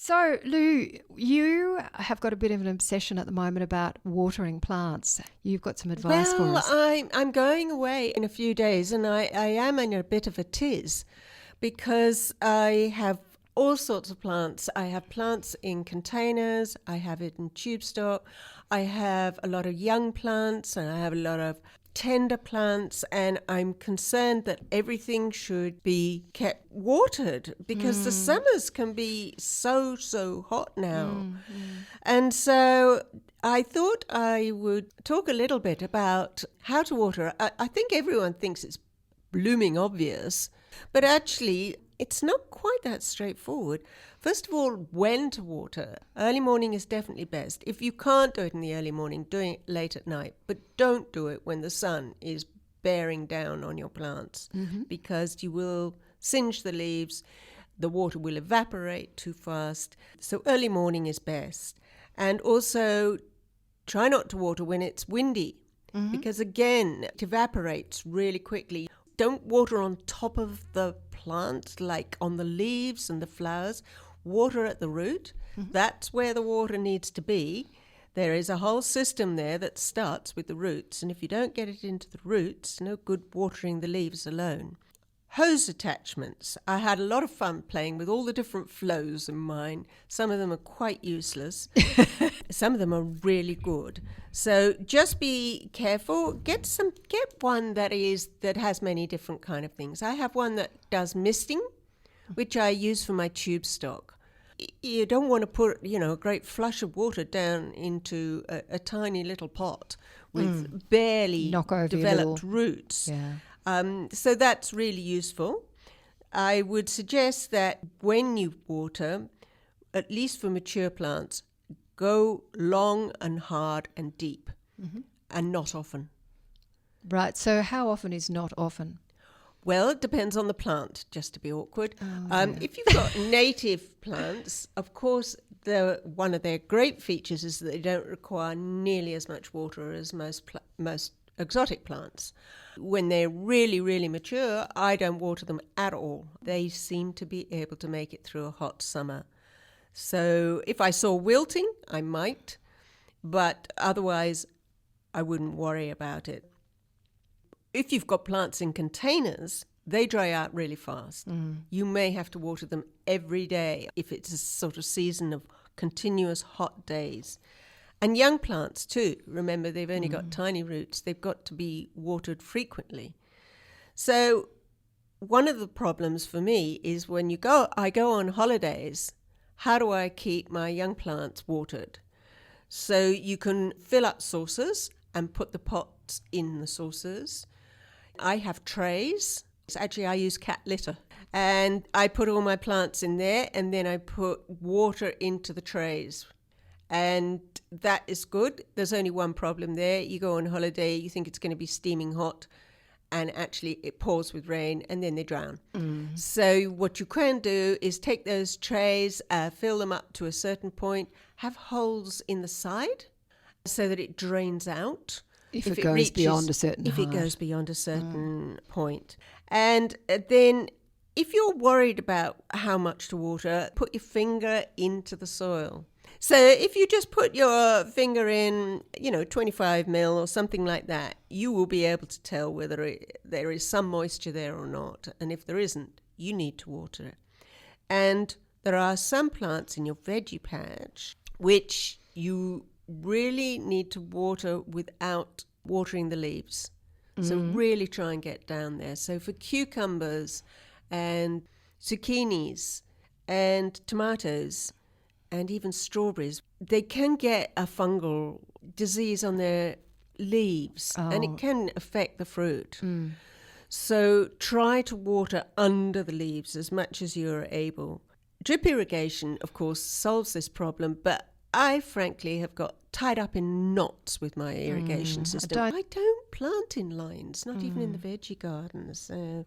So, Lou, you have got a bit of an obsession at the moment about watering plants. You've got some advice for Well, us. I'm going away in a few days, and I am in a bit of a tiz because I have all sorts of plants. I have plants in containers, I have it in tube stock, I have a lot of young plants, and I have a lot of tender plants, and I'm concerned that everything should be kept watered because the summers can be so hot now. And so I thought I would talk a little bit about how to water. I think everyone thinks it's blooming obvious, but actually it's not quite that straightforward. First of all, when to water. Early morning is definitely best. If you can't do it in the early morning, do it late at night, but don't do it when the sun is bearing down on your plants because you will singe the leaves, the water will evaporate too fast. So early morning is best. And also try not to water when it's windy because again, it evaporates really quickly. Don't water on top of the plant, like on the leaves and the flowers. Water at the root. That's where the water needs to be. There is a whole system there that starts with the roots, and if you don't get it into the roots, no good watering the leaves alone. Hose attachments. I had a lot of fun playing with all the different flows in mine. Some of them are quite useless. Some of them are really good. So just be careful. Get one that has many different kind of things. I have one that does misting, which I use for my tube stock. You don't want to put, a great flush of water down into a tiny little pot with barely developed roots. Yeah. So that's really useful. I would suggest that when you water, at least for mature plants, go long and hard and deep and not often. Right. So how often is not often? Well, it depends on the plant, just to be awkward. If you've got native plants, of course, one of their great features is that they don't require nearly as much water as most exotic plants. When they're really, really mature, I don't water them at all. They seem to be able to make it through a hot summer. So if I saw wilting, I might, but otherwise I wouldn't worry about it. If you've got plants in containers, they dry out really fast. You may have to water them every day if it's a sort of season of continuous hot days. And young plants too, remember they've only got tiny roots, they've got to be watered frequently. So one of the problems for me is when I go on holidays, how do I keep my young plants watered? So you can fill up saucers and put the pots in the saucers. I have trays. Actually, I use cat litter. And I put all my plants in there and then I put water into the trays. And that is good. There's only one problem there. You go on holiday, you think it's going to be steaming hot, and actually it pours with rain and then they drown. So what you can do is take those trays, fill them up to a certain point, have holes in the side so that it drains out. If it goes beyond a certain If height. it goes beyond a certain point. And then if you're worried about how much to water, put your finger into the soil. So if you just put your finger in, 25 mil or something like that, you will be able to tell whether there is some moisture there or not. And if there isn't, you need to water it. And there are some plants in your veggie patch which you really need to water without watering the leaves. So really try and get down there. So for cucumbers and zucchinis and tomatoes and even strawberries, they can get a fungal disease on their leaves and it can affect the fruit. So try to water under the leaves as much as you're able. Drip irrigation, of course, solves this problem, but I frankly have got tied up in knots with my irrigation system. I don't plant in lines, not even in the veggie garden. So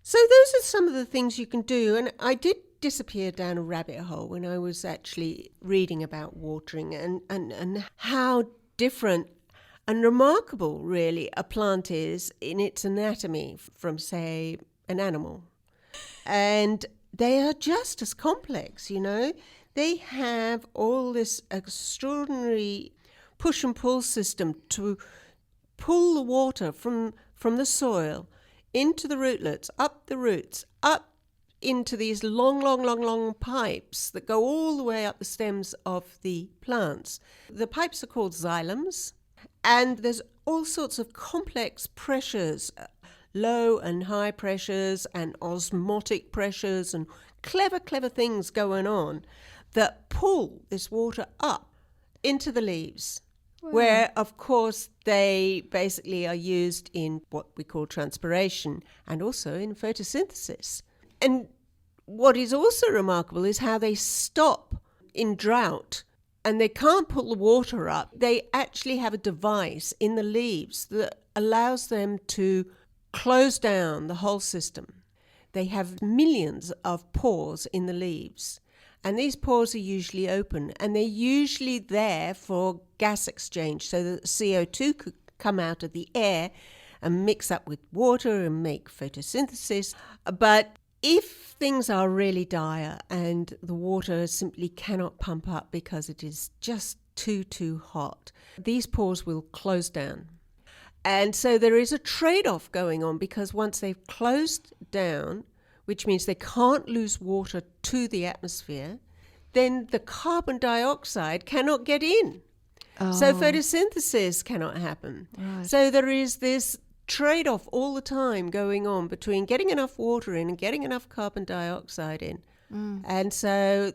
those are some of the things you can do. And I did disappear down a rabbit hole when I was actually reading about watering and how different and remarkable really a plant is in its anatomy from, say, an animal. And they are just as complex, you know. They have all this extraordinary push and pull system to pull the water from the soil into the rootlets, up the roots, up into these long pipes that go all the way up the stems of the plants. The pipes are called xylems, and there's all sorts of complex pressures, low and high pressures and osmotic pressures and clever things going on that pull this water up into the leaves. Wow. Where, of course, they basically are used in what we call transpiration and also in photosynthesis. And what is also remarkable is how they stop in drought and they can't pull the water up. They actually have a device in the leaves that allows them to close down the whole system. They have millions of pores in the leaves. And these pores are usually open, and they're usually there for gas exchange so that CO2 could come out of the air and mix up with water and make photosynthesis. But if things are really dire and the water simply cannot pump up because it is just too hot, these pores will close down. And so there is a trade-off going on, because once they've closed down, which means they can't lose water to the atmosphere, then the carbon dioxide cannot get in. Oh. So photosynthesis cannot happen. Right. So there is this trade-off all the time going on between getting enough water in and getting enough carbon dioxide in. And so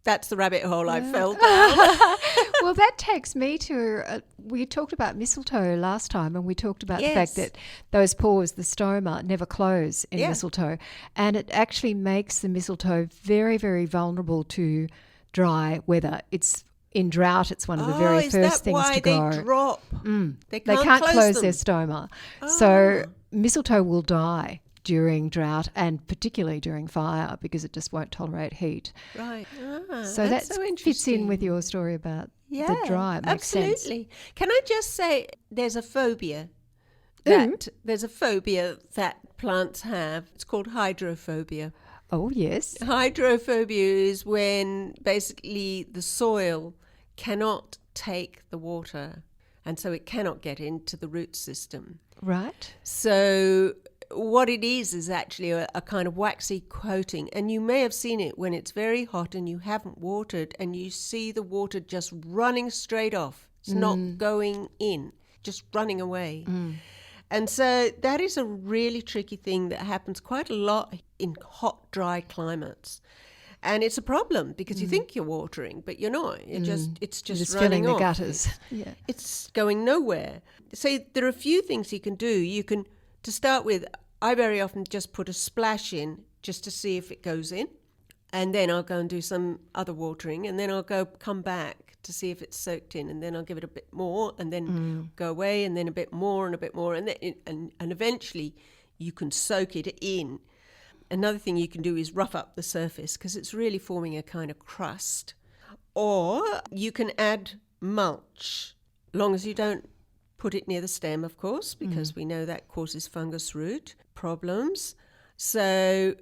that's the rabbit hole I fell down. Well, that takes me to, we talked about mistletoe last time, and we talked about the fact that those pores, the stoma, never close in mistletoe. And it actually makes the mistletoe very, very vulnerable to dry weather. It's in drought, it's one of the very first things to go. They drop? They can't close their stoma. So mistletoe will die during drought and particularly during fire because it just won't tolerate heat. Right. So that fits in with your story about the dry. It makes sense. Absolutely. Can I just say there's a phobia that plants have. It's called hydrophobia. Oh, yes. Hydrophobia is when basically the soil cannot take the water, and so it cannot get into the root system. Right. So what it is actually a kind of waxy coating, and you may have seen it when it's very hot and you haven't watered and you see the water just running straight off. It's not going in, just running away. And so that is a really tricky thing that happens quite a lot in hot, dry climates. And it's a problem because you think you're watering, but you're not. It's just running filling off. the gutters. It's going nowhere. So there are a few things you can do. You can, to start with, I very often just put a splash in just to see if it goes in. And then I'll go and do some other watering, and then I'll come back to see if it's soaked in, and then I'll give it a bit more, and then go away, and then a bit more, and a bit more, and then and eventually you can soak it in. Another thing you can do is rough up the surface because it's really forming a kind of crust. Or you can add mulch, long as you don't put it near the stem, of course, because we know that causes fungus root problems. So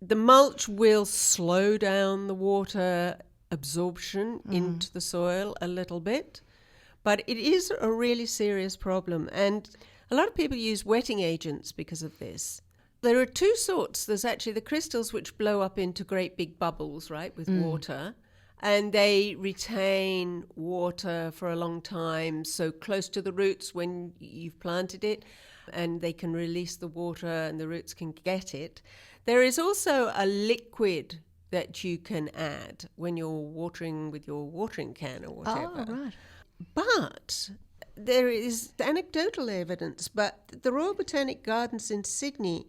the mulch will slow down the water absorption into the soil a little bit, but it is a really serious problem. And a lot of people use wetting agents because of this. There are two sorts. There's actually the crystals which blow up into great big bubbles, right, with water, and they retain water for a long time, so close to the roots when you've planted it, and they can release the water and the roots can get it. There is also a liquid that you can add when you're watering with your watering can or whatever. Oh, right. But there is anecdotal evidence, but the Royal Botanic Gardens in Sydney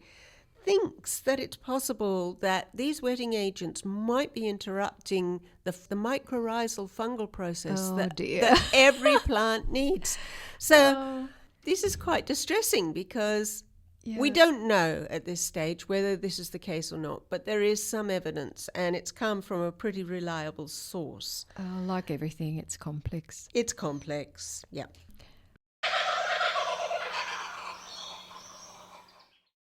thinks that it's possible that these wetting agents might be interrupting the mycorrhizal fungal process that every plant needs. So this is quite distressing because we don't know at this stage whether this is the case or not, but there is some evidence, and it's come from a pretty reliable source. Like everything, it's complex. It's complex, yeah.